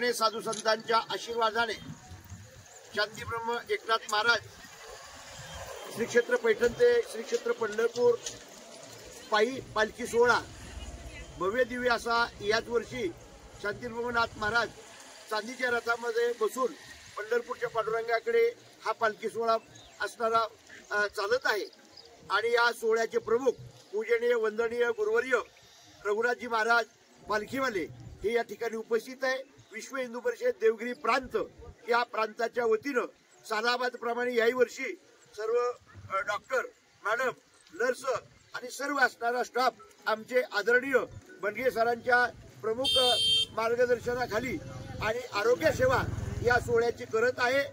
कृपेने साधू संतांच्या आशीर्वादाने शांतीब्रह्म एकनाथ महाराज श्री क्षेत्र पैठण ते श्री क्षेत्र पंढरपूर पायी पालखी सोहळा भव्य दिव्य असा याच वर्षी शांतीब्रह्मनाथ महाराज चांदीच्या रथामध्ये बसून पंढरपूरच्या पांडुरंगाकडे हा पालखी सोहळा असणारा चालत आहे। आणि या सोहळ्याचे प्रमुख पूजनीय वंदनीय गुरुवर्य रघुनाथजी महाराज पालखीवाले हे या ठिकाणी उपस्थित आहे। विश्व हिंदू परिषद देवगिरी प्रांत या प्रांताच्या वतीनं सालाबाद प्रमाणे याही वर्षी सर्व डॉक्टर मॅडम नर्स आणि सर्व असणारा स्टाफ आमचे आदरणीय बनगे सरांच्या प्रमुख मार्गदर्शनाखाली आणि आरोग्य सेवा या सोहळ्याची करत आहे।